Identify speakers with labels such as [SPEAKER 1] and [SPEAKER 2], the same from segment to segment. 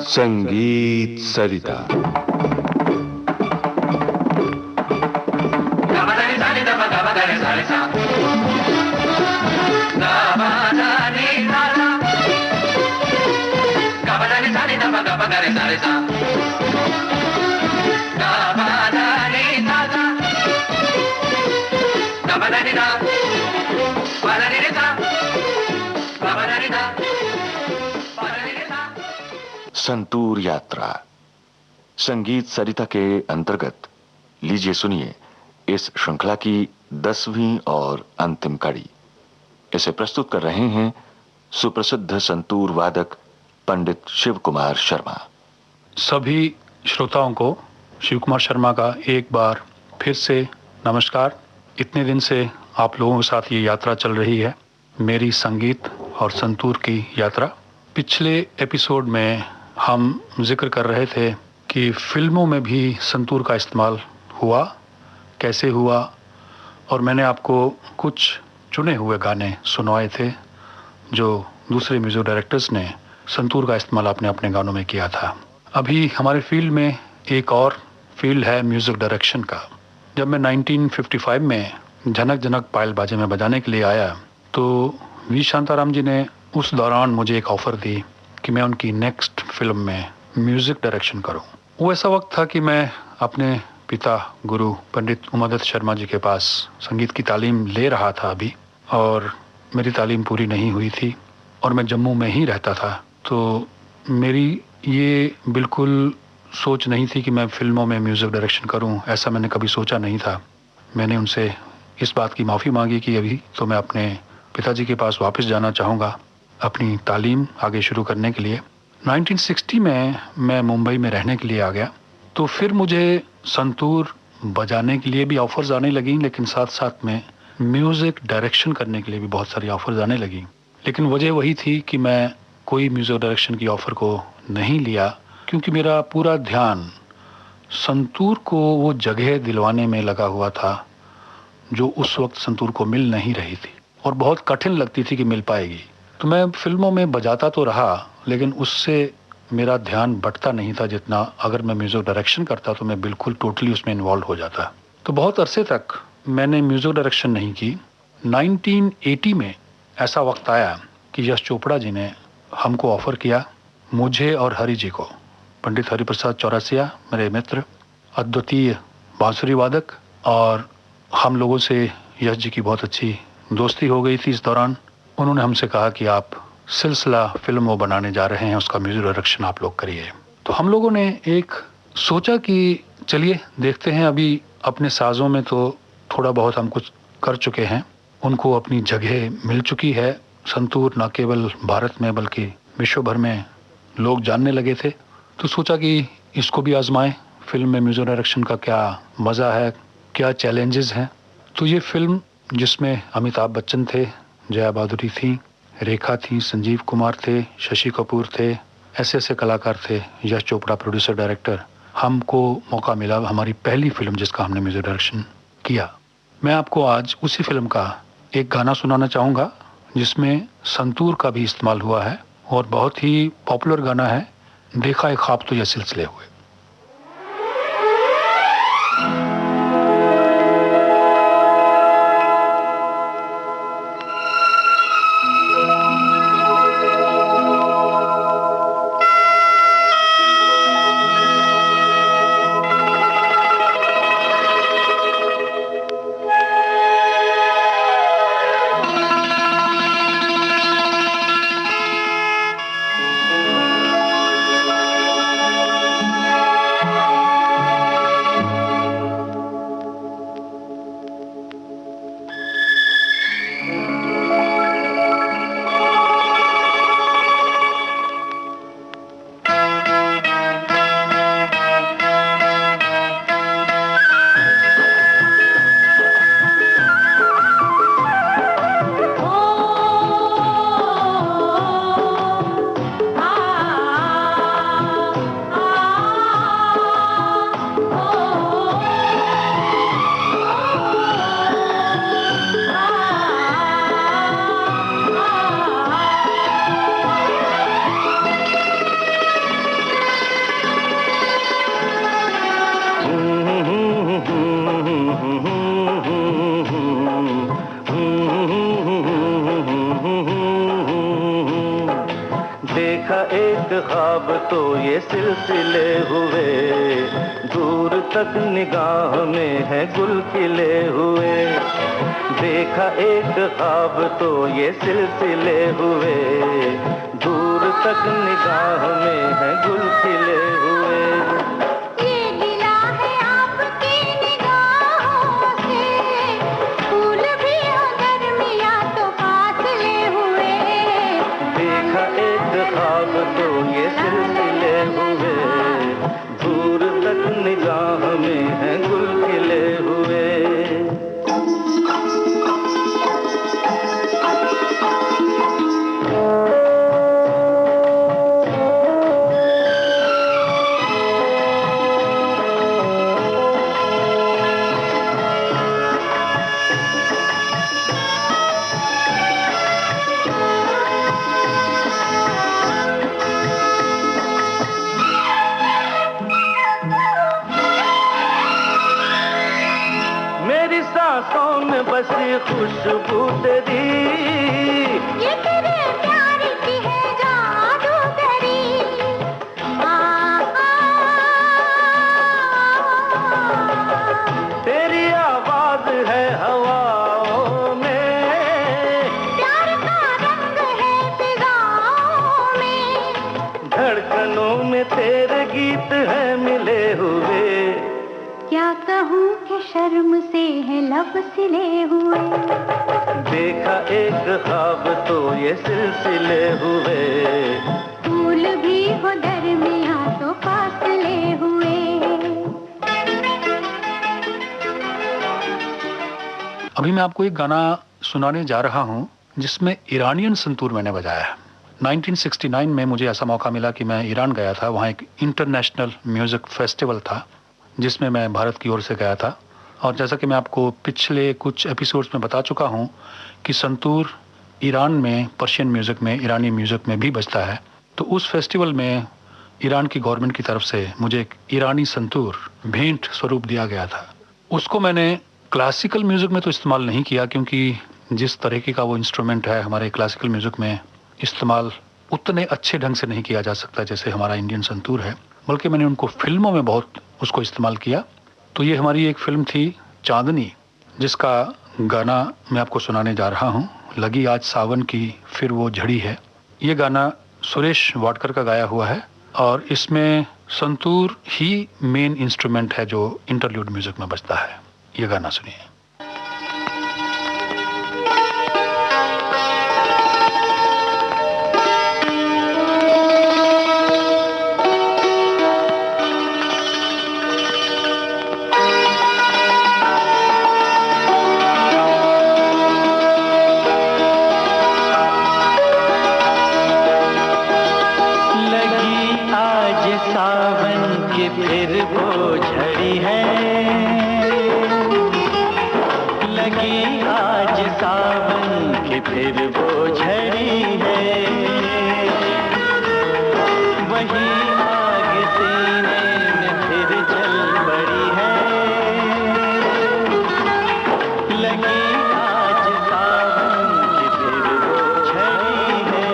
[SPEAKER 1] संगीत सरिता। संतूर यात्रा संगीत सरिता के अंतर्गत लीजिए सुनिए इस श्रृंखला की 10वीं और अंतिम कड़ी। इसे प्रस्तुत कर रहे हैं सुप्रसिद्ध संतूर वादक पंडित शिव कुमार शर्मा।
[SPEAKER 2] सभी श्रोताओं को शिव कुमार शर्मा का एक बार फिर से नमस्कार। इतने दिन से आप लोगों के साथ ये यात्रा चल रही है, मेरी संगीत और संतूर की यात्रा। पिछले एपिसोड में हम जिक्र कर रहे थे कि फिल्मों में भी संतूर का इस्तेमाल हुआ, कैसे हुआ, और मैंने आपको कुछ चुने हुए गाने सुनवाए थे जो दूसरे म्यूजिक डायरेक्टर्स ने संतूर का इस्तेमाल अपने अपने गानों में किया था। अभी हमारे फील्ड में एक और फील्ड है म्यूजिक डायरेक्शन का। जब मैं 1955 में झनक झनक पायल बाजे में बजाने के लिए आया तो वी शांताराम जी ने उस दौरान मुझे एक ऑफ़र दी कि मैं उनकी नेक्स्ट फिल्म में म्यूज़िक डायरेक्शन करूं। वो ऐसा वक्त था कि मैं अपने पिता गुरु पंडित उमादत्त शर्मा जी के पास संगीत की तालीम ले रहा था अभी, और मेरी तालीम पूरी नहीं हुई थी और मैं जम्मू में ही रहता था। तो मेरी ये बिल्कुल सोच नहीं थी कि मैं फिल्मों में म्यूज़िक डायरेक्शन करूं, ऐसा मैंने कभी सोचा नहीं था। मैंने उनसे इस बात की माफ़ी मांगी कि अभी तो मैं अपने पिताजी के पास वापस जाना चाहूँगा अपनी तालीम आगे शुरू करने के लिए। 1960 में मैं मुंबई में रहने के लिए आ गया, तो फिर मुझे संतूर बजाने के लिए भी ऑफ़र्स आने लगी, लेकिन साथ साथ में म्यूज़िक डायरेक्शन करने के लिए भी बहुत सारी ऑफ़र्स आने लगी। लेकिन वजह वही थी कि मैं कोई म्यूज़िक डायरेक्शन की ऑफ़र को नहीं लिया, क्योंकि मेरा पूरा ध्यान संतूर को वो जगह दिलवाने में लगा हुआ था जो उस वक्त संतूर को मिल नहीं रही थी और बहुत कठिन लगती थी कि मिल पाएगी। तो मैं फिल्मों में बजाता तो रहा, लेकिन उससे मेरा ध्यान बंटता नहीं था जितना अगर मैं म्यूज़िक डायरेक्शन करता तो मैं बिल्कुल टोटली उसमें इन्वॉल्व हो जाता। तो बहुत अरसे तक मैंने म्यूज़िक डायरेक्शन नहीं की। 1980 में ऐसा वक्त आया कि यश चोपड़ा जी ने हमको ऑफ़र किया, मुझे और हरि जी को। पंडित हरिप्रसाद चौरसिया मेरे मित्र, अद्वितीय बांसुरी वादक, और हम लोगों से यश जी की बहुत अच्छी दोस्ती हो गई थी इस दौरान। उन्होंने हमसे कहा कि आप सिलसिला फिल्म वो बनाने जा रहे हैं, उसका म्यूज़िक डायरेक्शन आप लोग करिए। तो हम लोगों ने एक सोचा कि चलिए देखते हैं, अभी अपने साज़ों में तो थोड़ा बहुत हम कुछ कर चुके हैं, उनको अपनी जगह मिल चुकी है। संतूर न केवल भारत में बल्कि विश्व भर में लोग जानने लगे थे। तो सोचा कि इसको भी आजमाएं, फिल्म में म्यूज़िक डायरेक्शन का क्या मज़ा है, क्या चैलेंजेस हैं। तो ये फिल्म जिसमें अमिताभ बच्चन थे, जया भादुरी थी, रेखा थी, संजीव कुमार थे, शशि कपूर थे, ऐसे ऐसे कलाकार थे, यश चोपड़ा प्रोड्यूसर डायरेक्टर। हमको मौका मिला, हमारी पहली फिल्म जिसका हमने म्यूज़िक डायरेक्शन किया। मैं आपको आज उसी फिल्म का एक गाना सुनाना चाहूँगा जिसमें संतूर का भी इस्तेमाल हुआ है और बहुत ही पॉपुलर गाना है, देखा एक ख्वाब तो ये सिलसिले हुए।
[SPEAKER 3] ख्वाब तो ये सिलसिले हुए, दूर तक निगाह में है गुल खिले हुए। देखा एक ख्वाब तो ये सिलसिले हुए, दूर तक निगाह में है गुल खिले हुए। ख्वाब तो ये सिलसिले हुए, दूर तक निगाह में है गुल खिले हुए। सांसों में बसी खुशबू तेरी,
[SPEAKER 4] ये तेरे प्यार की है जादूगरी।
[SPEAKER 3] तेरी आवाज है हवाओं में,
[SPEAKER 4] प्यार का रंग है फिजाओं में,
[SPEAKER 3] धड़कनों में तेरे गीत है मिले हुए।
[SPEAKER 4] क्या कहूँ कि शर्म से है लब सिले हुए।
[SPEAKER 3] देखा एक ख्वाब तो ये सिलसिले हुए,
[SPEAKER 4] फूल भी हो दरमियां तो फासले हुए।
[SPEAKER 2] अभी मैं आपको एक गाना सुनाने जा रहा हूं जिसमें ईरानियन संतूर मैंने बजाया है। 1969 में मुझे ऐसा मौका मिला कि मैं ईरान गया था। वहाँ एक इंटरनेशनल म्यूजिक फेस्टिवल था जिसमें मैं भारत की ओर से गया था। और जैसा कि मैं आपको पिछले कुछ एपिसोड्स में बता चुका हूं कि संतूर ईरान में पर्शियन म्यूज़िक में, ईरानी म्यूज़िक में भी बजता है। तो उस फेस्टिवल में ईरान की गवर्नमेंट की तरफ से मुझे एक ईरानी संतूर भेंट स्वरूप दिया गया था। उसको मैंने क्लासिकल म्यूज़िक में तो इस्तेमाल नहीं किया, क्योंकि जिस तरीके का वो इंस्ट्रूमेंट है हमारे क्लासिकल म्यूज़िक में इस्तेमाल उतने अच्छे ढंग से नहीं किया जा सकता जैसे हमारा इंडियन संतूर है, बल्कि मैंने उनको फिल्मों में बहुत उसको इस्तेमाल किया। तो ये हमारी एक फिल्म थी चांदनी, जिसका गाना मैं आपको सुनाने जा रहा हूँ। लगी आज सावन की फिर वो झड़ी है। ये गाना सुरेश वाडकर का गाया हुआ है और इसमें संतूर ही मेन इंस्ट्रूमेंट है जो इंटरल्यूड म्यूजिक में बजता है। ये गाना सुनिए।
[SPEAKER 3] फिर वो झड़ी है, लगी आज सावन की फिर वो झड़ी है। वही आग सीने में फिर जल पड़ी है, लगी आज सावन की फिर वो झड़ी है।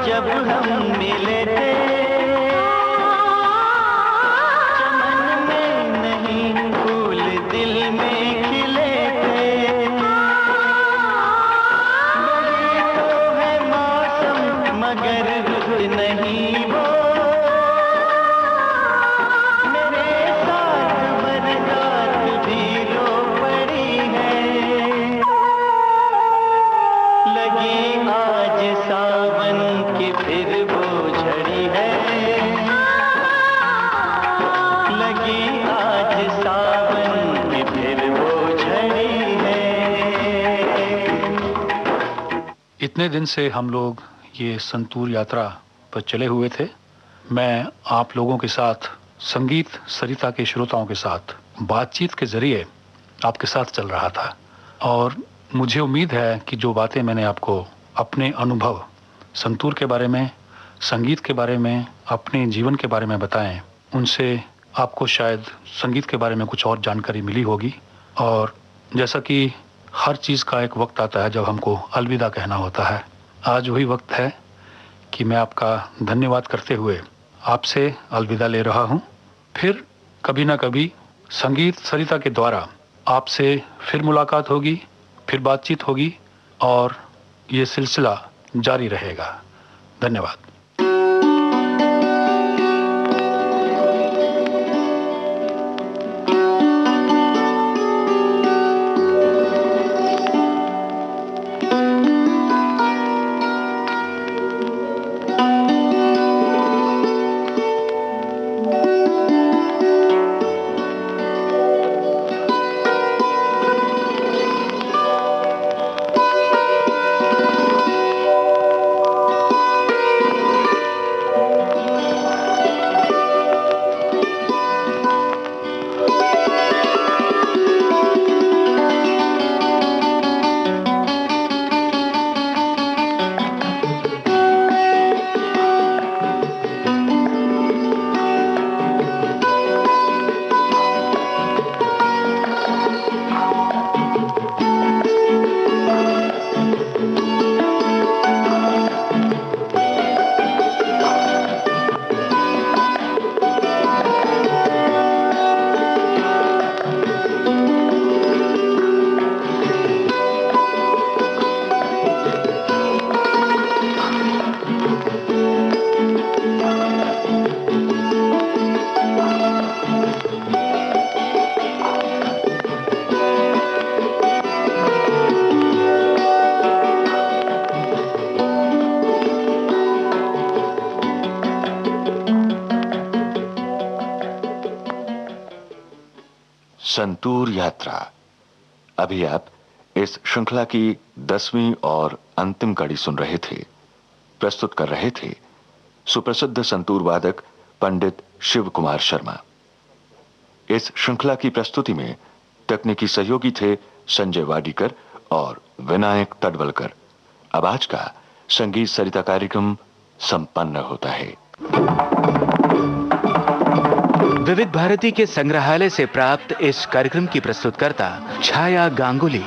[SPEAKER 3] जब हम मिले थे चमन में नहीं फूल दिल में खिले थे। बड़ी तो है मौसम मगर रुत नहीं वो, मेरे साथ बरसात भी रो पड़ी है। लगी आज सावन की फिर वो झड़ी है, लगी आज सावन की फिर वो झड़ी है।
[SPEAKER 2] इतने दिन से हम लोग ये संतूर यात्रा पर चले हुए थे। मैं आप लोगों के साथ, संगीत सरिता के श्रोताओं के साथ बातचीत के जरिए आपके साथ चल रहा था और मुझे उम्मीद है कि जो बातें मैंने आपको अपने अनुभव संतूर के बारे में, संगीत के बारे में, अपने जीवन के बारे में बताएं, उनसे आपको शायद संगीत के बारे में कुछ और जानकारी मिली होगी। और जैसा कि हर चीज़ का एक वक्त आता है जब हमको अलविदा कहना होता है, आज वही वक्त है कि मैं आपका धन्यवाद करते हुए आपसे अलविदा ले रहा हूँ। फिर कभी ना कभी संगीत सरिता के द्वारा आपसे फिर मुलाकात होगी, फिर बातचीत होगी और ये सिलसिला जारी रहेगा। धन्यवाद।
[SPEAKER 1] संतूर यात्रा। अभी आप इस श्रृंखला की 10वीं और अंतिम कड़ी सुन रहे थे। प्रस्तुत कर रहे थे सुप्रसिद्ध संतूर वादक पंडित शिव कुमार शर्मा। इस श्रृंखला की प्रस्तुति में तकनीकी सहयोगी थे संजय वाडीकर और विनायक तडवलकर। अब आज का संगीत सरिता कार्यक्रम संपन्न होता है।
[SPEAKER 5] विविध भारती के संग्रहालय से प्राप्त इस कार्यक्रम की प्रस्तुतकर्ता छाया गांगुली।